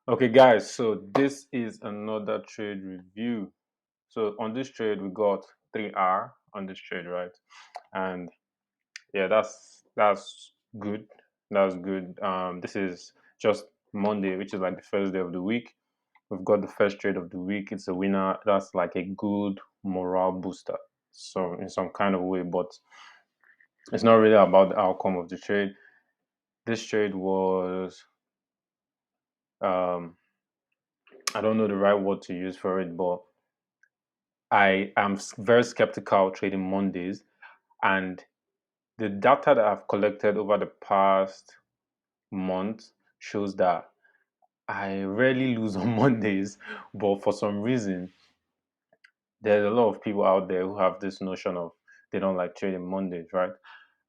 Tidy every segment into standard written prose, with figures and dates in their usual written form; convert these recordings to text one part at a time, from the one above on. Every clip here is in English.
Okay, guys, so this is another trade review. So on this trade, we got 3R on this trade, right? And yeah, that's good. That's good. This is just Monday, which is like the first day of the week. We've got the first trade of the week. It's a winner. That's like a good morale booster. So in some kind of way, but it's not really about the outcome of the trade. This trade was um I don't know the right word to use for it, but I am very skeptical trading Mondays, and the data that I've collected over the past month shows that I rarely lose on Mondays, but for some reason, there's a lot of people out there who have this notion of they don't like trading Mondays, right?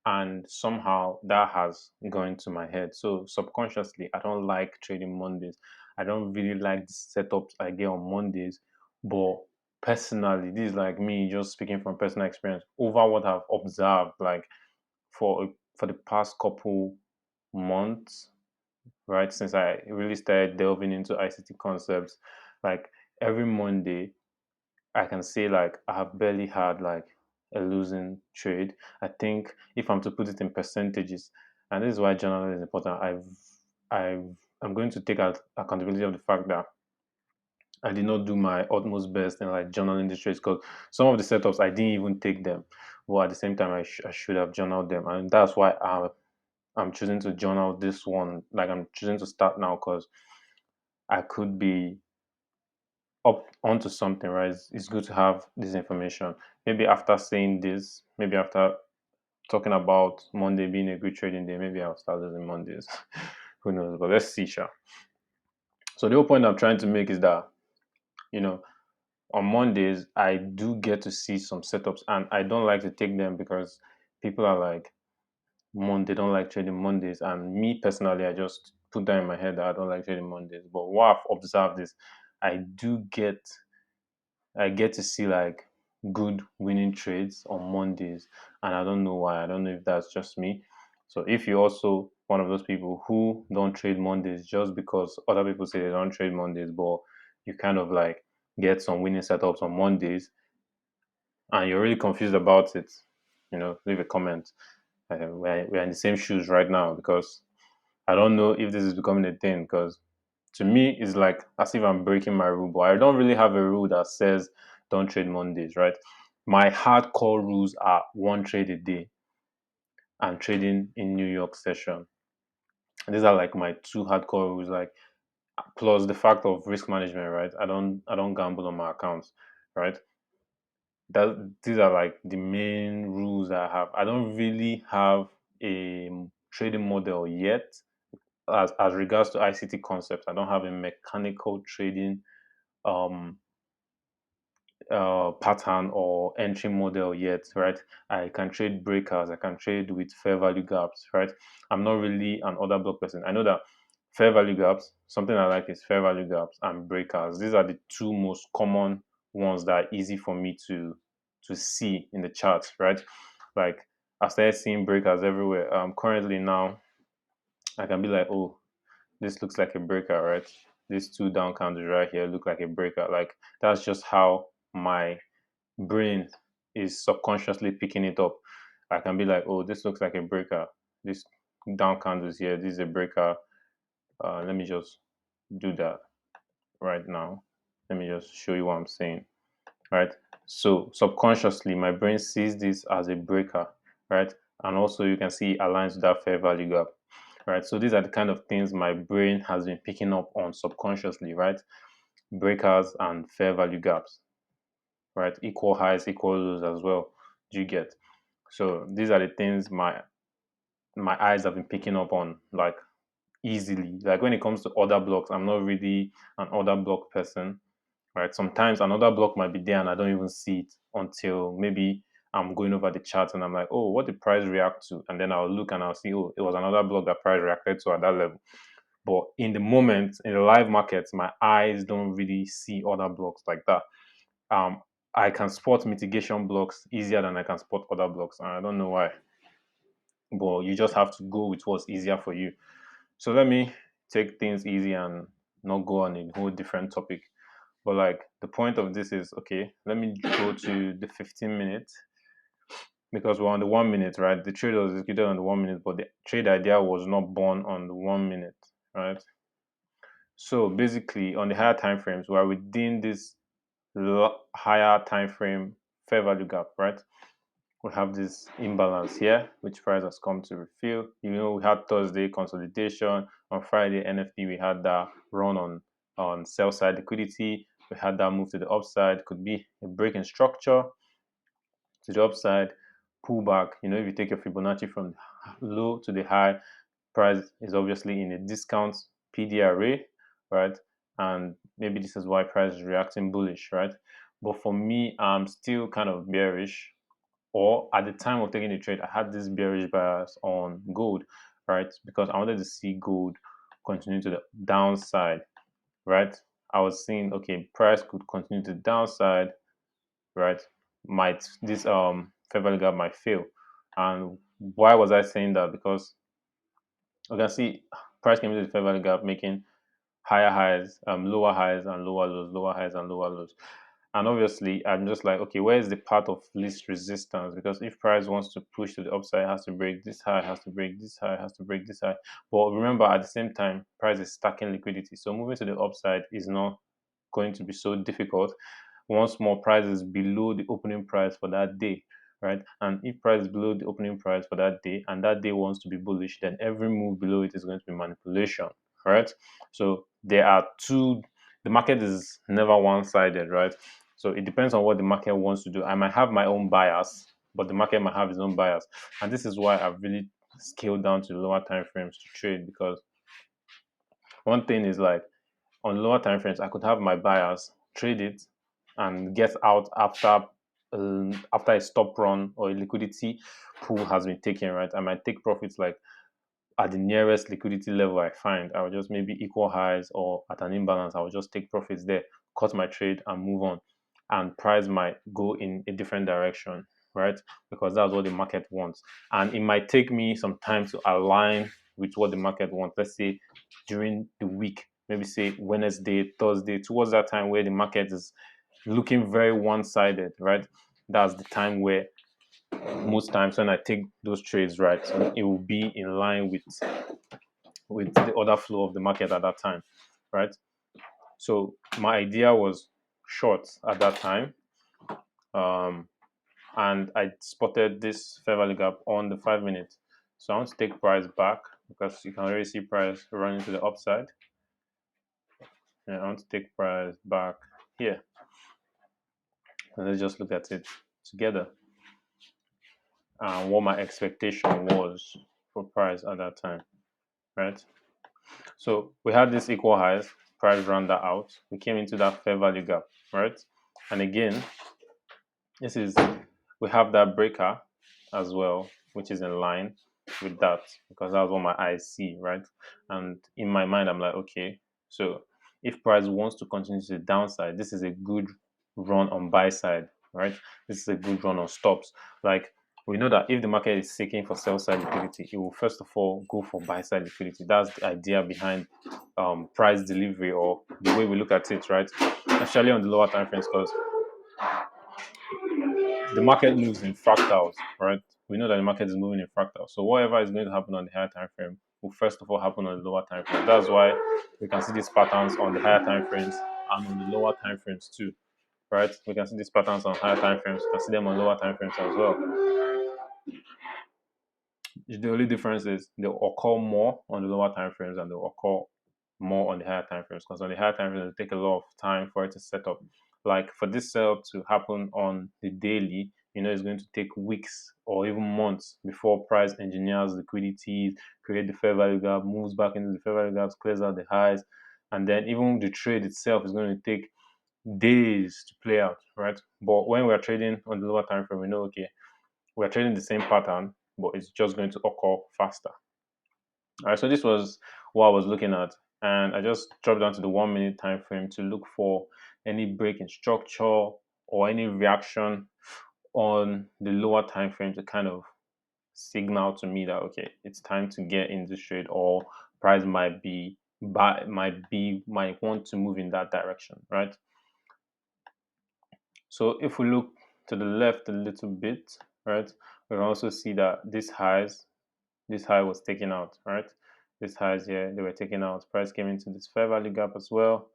And somehow that has gone to my head. So subconsciously, I don't like trading Mondays. I don't really like the setups I get on Mondays. But personally, this is like me just speaking from personal experience over what I've observed, like for the past couple months, right? Since I really started delving into ICT concepts, like every Monday I can say like I have barely had like a losing trade. I think if I'm to put it in percentages, and this is why journaling is important. I'm going to take accountability of the fact that I did not do my utmost best in like journaling the trades because some of the setups I didn't even take them. But at the same time, I should have journaled them, and that's why I'm choosing to journal this one. Like I'm choosing to start now because I could be up onto something, right? It's good to have this information. Maybe after saying this, maybe after talking about Monday being a good trading day, maybe I'll start using Mondays. Who knows? But let's see, sure. So the whole point I'm trying to make is that you know on Mondays I do get to see some setups, and I don't like to take them because people are like Monday don't like trading Mondays, and me personally, I just put that in my head that I don't like trading Mondays. But what I've observed is I do get to see like good winning trades on Mondays, and I don't know why. I don't know if that's just me. So if you're also one of those people who don't trade Mondays just because other people say they don't trade Mondays, but you kind of like get some winning setups on Mondays and you're really confused about it, leave a comment. We're in the same shoes right now because I don't know if this is becoming a thing because to me, it's like as if I'm breaking my rule, but I don't really have a rule that says don't trade Mondays, right? My hardcore rules are one trade a day and trading in New York session. These are like my two hardcore rules, like plus the fact of risk management, right? I don't gamble on my accounts, right? That these are like the main rules I have. I don't really have a trading model yet as regards to ICT concepts. I don't have a mechanical trading um pattern or entry model yet, right? I can trade breakers, I can trade with fair value gaps, right? I'm not really an order block person. I know that fair value gaps, something I like is fair value gaps and breakers. These are the two most common ones that are easy for me to see in the charts, right? Like I started seeing breakers everywhere. Currently now I can be like, oh, this looks like a breaker, right? These two down candles right here look like a breaker. Like that's just how my brain is subconsciously picking it up. I can be like, oh, this looks like a breaker. This down candles here. This is a breaker. Let me just do that right now. Let me just show you what I'm saying. Right. So subconsciously, my brain sees this as a breaker, right? And also you can see it aligns with that fair value gap, right? So these are the kind of things my brain has been picking up on subconsciously, right? Breakers and fair value gaps, right? Equal highs, equal lows as well. Do you get? So these are the things my eyes have been picking up on like easily. Like when it comes to other blocks, I'm not really an other block person, right? Sometimes another block might be there and I don't even see it until maybe I'm going over the chart and I'm like, oh, what did price react to? And then I'll look and I'll see, oh, it was another block that price reacted to at that level. But in the moment, in the live markets, my eyes don't really see other blocks like that. Um, I can spot mitigation blocks easier than I can spot other blocks. And I don't know why, but you just have to go with what's easier for you. So let me take things easy and not go on a whole different topic. But like the point of this is okay, let me go to the 15 minutes because we're on the 1 minute, right? The trade was executed on the 1 minute, but the trade idea was not born on the 1 minute, right? So basically, on the higher time frames, we're within this higher time frame fair value gap, right? We have this imbalance here, which price has come to refill. We had Thursday consolidation. On Friday, NFP, we had that run on sell side liquidity. We had that move to the upside. Could be a break in structure to the upside, pullback. If you take your Fibonacci from low to the high, price is obviously in a discount PD array, right? And maybe this is why price is reacting bullish, right? But for me, I'm still kind of bearish, or at the time of taking the trade, I had this bearish bias on gold, right? Because I wanted to see gold continue to the downside, right? I was seeing, okay, price could continue to the downside, right? Might this fair value gap might fail. And why was I saying that? Because you can see price came into the fair value gap making higher highs, lower highs and lower lows, lower highs and lower lows. And obviously, I'm just like, okay, where is the path of least resistance? Because if price wants to push to the upside, it has to break this high, has to break this high, has to break this high. But remember, at the same time, price is stacking liquidity. So moving to the upside is not going to be so difficult once more price is below the opening price for that day, right? And if price is below the opening price for that day and that day wants to be bullish, then every move below it is going to be manipulation, right? So there are two, the market is never one-sided, right? So it depends on what the market wants to do. I might have my own bias, but the market might have its own bias. And this is why I've really scaled down to the lower time frames to trade, because one thing is like on lower time frames, I could have my bias, trade it, and get out after a stop run or a liquidity pool has been taken. Right, I might take profits like at the nearest liquidity level I find. I will just maybe equal highs or at an imbalance. I will just take profits there, cut my trade, and move on. And price might go in a different direction, right? Because that's what the market wants. And it might take me some time to align with what the market wants. Let's say during the week, maybe say Wednesday, Thursday, towards that time where the market is looking very one-sided, right? That's the time where most times when I take those trades, right, it will be in line with the other flow of the market at that time, right? So my idea was short at that time, um, and I spotted this fair value gap on the 5 minutes. So I want to take price back because you can already see price running to the upside. And I want to take price back here. And let's just look at it together and what my expectation was for price at that time, right? So we had this equal highs, price ran that out. We came into that fair value gap, right? And again, this is we have that breaker as well, which is in line with that because that's what my eyes see, right? And in my mind, I'm like, okay, so if price wants to continue to the downside, this is a good run on buy side, right? This is a good run on stops. Like we know that if the market is seeking for sell side liquidity, it will first of all go for buy side liquidity. That's the idea behind price delivery or the way we look at it, right? Especially on the lower time frames, because the market moves in fractals, right? We know that the market is moving in fractals. So whatever is going to happen on the higher time frame will first of all happen on the lower time frame. That's why we can see these patterns on the higher time frames and on the lower time frames too, right? We can see these patterns on higher time frames. We can see them on lower time frames as well. The only difference is they occur more on the lower time frames and they occur more on the higher time frames, because on the higher time frames it take a lot of time for it to set up. Like for this sell to happen on the daily, it's going to take weeks or even months before price engineers liquidity, create the fair value gap, moves back into the fair value gaps, clears out the highs, and then even the trade itself is going to take days to play out, right? But when we are trading on the lower time frame, we know, okay, we are trading the same pattern, but it's just going to occur faster. All right, so this was what I was looking at, and I just dropped down to the 1 minute time frame to look for any break in structure or any reaction on the lower time frame to kind of signal to me that okay, it's time to get in this trade, or price might want to move in that direction, right? So if we look to the left a little bit, right, we can also see that this high was taken out, right? This highs here, they were taken out. Price came into this fair value gap as well.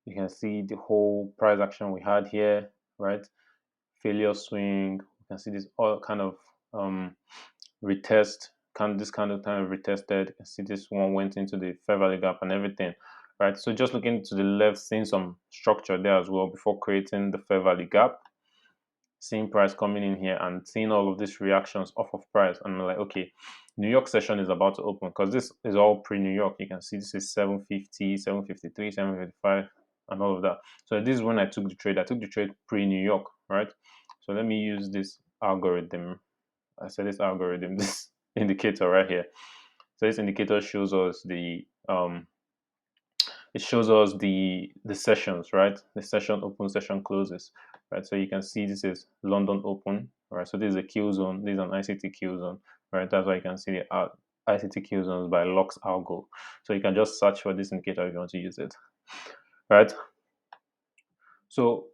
You can see the whole price action we had here, right? Failure swing. You can see this all kind of retest, this kind of time retested. You can see this one went into the fair value gap and everything, right? So just looking to the left, seeing some structure there as well before creating the fair value gap, seeing price coming in here and seeing all of these reactions off of price. And I'm like, okay, New York session is about to open because this is all pre-New York. You can see this is 750, 753, 755, and all of that. So this is when I took the trade. I took the trade pre-New York, right? So let me use this algorithm. I said this algorithm, this indicator right here. So this indicator shows us the sessions, right? The session open, session closes, right? So you can see this is London open, right? So this is a Q zone, this is an ICT Q zone, right? That's why you can see the ICT Q zones by Lux Algo. So you can just search for this indicator if you want to use it, right? So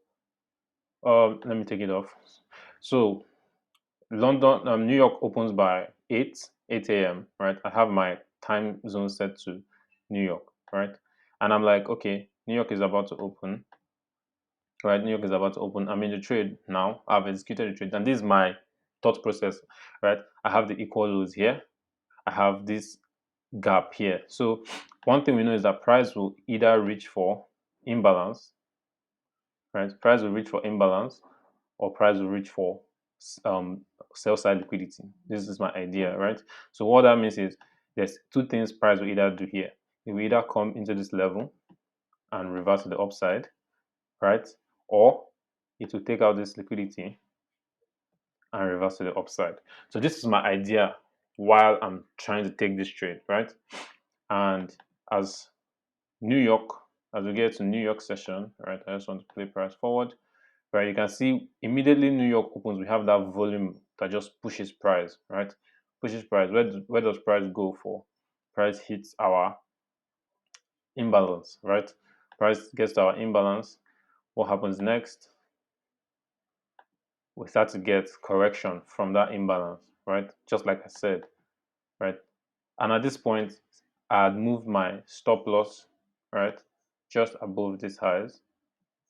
let me take it off. So New York opens by 8 a.m., right? I have my time zone set to New York, right? And I'm like, okay, New York is about to open, right? New York is about to open. I'm in the trade now. I've executed the trade. And this is my thought process, right? I have the equal lows here. I have this gap here. So one thing we know is that price will either reach for imbalance, right? Price will reach for imbalance, or price will reach for sell side liquidity. This is my idea, right? So what that means is there's two things price will either do here. It will either come into this level and reverse to the upside, right? Or it will take out this liquidity and reverse to the upside. So this is my idea while I'm trying to take this trade, right? And as New York, as we get to New York session, right? I just want to play price forward, right? You can see immediately New York opens, we have that volume that just pushes price, right? Pushes price. Where does price go for? Price hits our imbalance, right? Price gets to our imbalance. What happens next? We start to get correction from that imbalance, right? Just like I said, right? And at this point, I had moved my stop loss, right, just above these highs,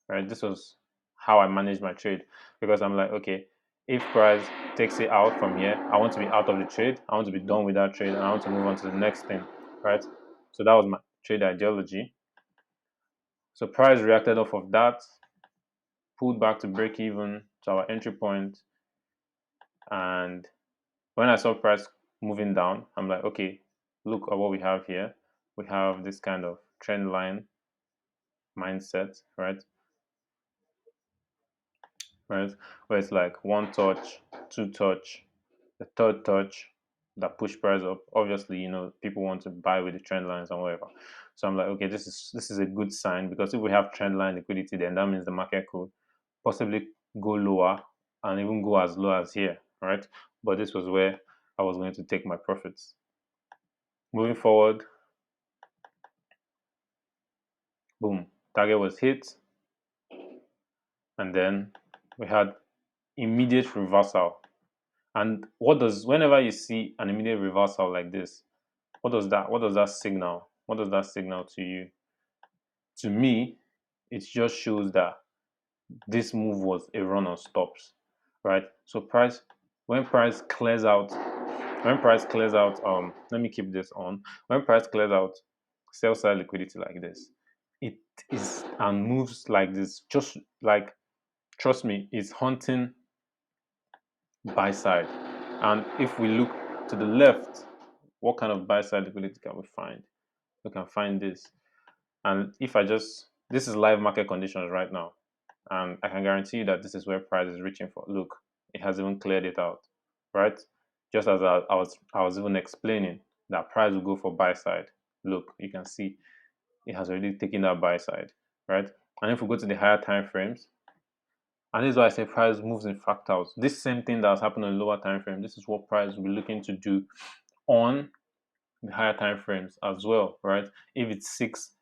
right? This was how I managed my trade because I'm like, okay, if price takes it out from here, I want to be out of the trade. I want to be done with that trade and I want to move on to the next thing, right? So that was my trade ideology. So price reacted off of that, pulled back to break even to our entry point, and when I saw price moving down, I'm like, okay, look at what we have here. We have this kind of trend line mindset, right? Right, where it's like one touch, two touch, the third touch that push price up. Obviously, people want to buy with the trend lines and whatever. So I'm like, okay, this is a good sign because if we have trend line liquidity, then that means the market could possibly go lower and even go as low as here, right? But this was where I was going to take my profits. Moving forward, boom, target was hit, and then we had immediate reversal. And whenever you see an immediate reversal like this, what does that signal? What does that signal to you? To me, it just shows that this move was a run on stops, right? So when price clears out, let me keep this on. When price clears out sell side liquidity like this, it is and moves like this, just like, trust me, it's hunting buy side. And if we look to the left, what kind of buy side liquidity can we find? We can find this. And this is live market conditions right now. And I can guarantee you that this is where price is reaching for. Look, it has even cleared it out, right? Just as I was even explaining that price will go for buy side. Look, you can see it has already taken that buy side, right? And if we go to the higher time frames, And this is why I say price moves in fractals. This same thing that's happened on the lower time frame, this is what price will be looking to do on the higher time frames as well, right? If it seeks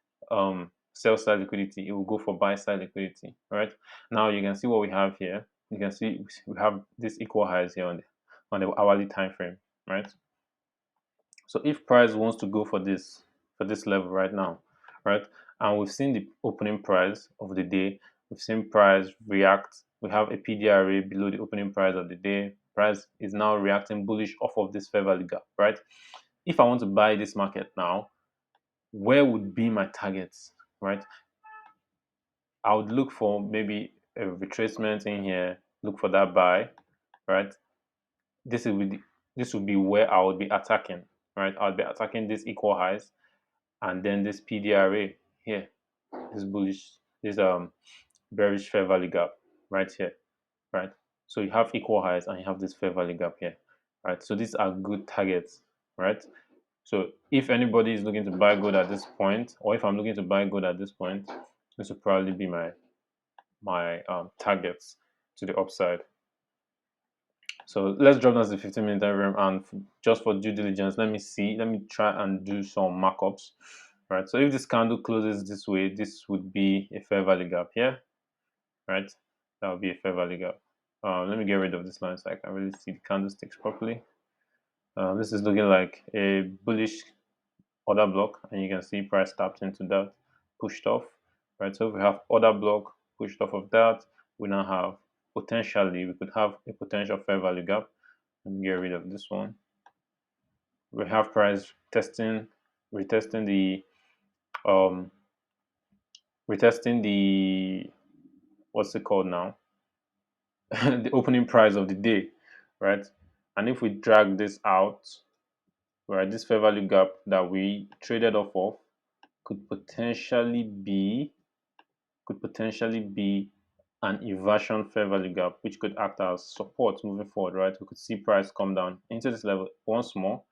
sell side liquidity, it will go for buy side liquidity, right? Now you can see what we have here. You can see we have this equal highs here on the hourly time frame, right? So if price wants to go for this level right now, right? And we've seen the opening price of the day, we've seen price react. We have a PDRA below the opening price of the day. Price is now reacting bullish off of this fair value gap, right? If I want to buy this market now, where would be my targets, right? I would look for maybe a retracement in here, look for that buy, right? This will be this will be where I would be attacking, right? I'll be attacking this equal highs and then this PDRA here, this bullish, this bearish fair value gap right here, right? So you have equal highs and you have this fair value gap here, right? So these are good targets, right? So if anybody is looking to buy gold at this point, or if I'm looking to buy gold at this point, this will probably be my targets to the upside. So let's drop down to the 15-minute time frame, and just for due diligence, let me try and do some markups, right? So if this candle closes this way, this would be a fair value gap here, right? That would be a fair value gap. Let me get rid of this line so I can really see the candlesticks properly. This is looking like a bullish order block, and you can see price tapped into that, pushed off, right? So if we have order block pushed off of that, we now have potentially, we could have a potential fair value gap. Let me get rid of this one. We have price testing, retesting the um retesting the what's it called now? The opening price of the day, right? And if we drag this out, right, this fair value gap that we traded off of could potentially be could potentially be an inversion fair value gap, which could act as support moving forward, right? We could see price come down into this level once more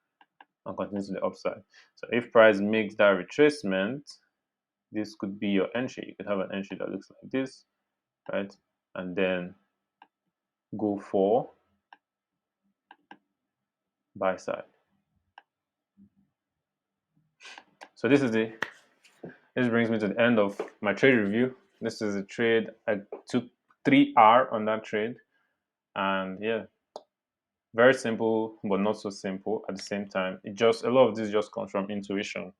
and continue to the upside. So if price makes that retracement, this could be your entry. You could have an entry that looks like this, right? And then go for buy side. So this brings me to the end of my trade review. This is a trade. I took 3 hours on that trade, and yeah, very simple, but not so simple at the same time. It just a lot of this just comes from intuition.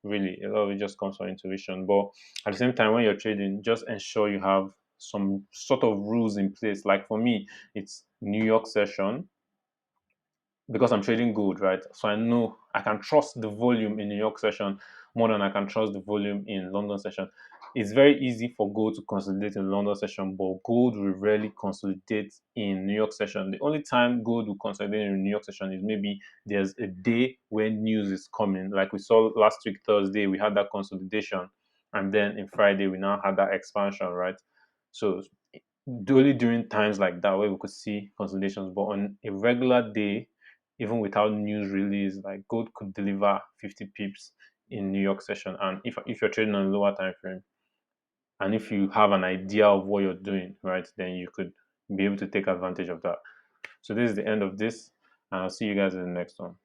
Really, a lot of it just comes from intuition. But at the same time, when you're trading, just ensure you have some sort of rules in place. Like for me, it's New York session because I'm trading gold, right? So I know I can trust the volume in New York session more than I can trust the volume in London session. It's very easy for gold to consolidate in London session, but gold will rarely consolidate in New York session. The only time gold will consolidate in New York session is maybe there's a day when news is coming. Like we saw last week, Thursday, we had that consolidation. And then in Friday, we now had that expansion, right? So only during times like that where we could see consolidations, but on a regular day, even without news release, like gold could deliver 50 pips in New York session. And if you're trading on a lower time frame, and if you have an idea of what you're doing, right, then you could be able to take advantage of that. So this is the end of this, and I'll see you guys in the next one.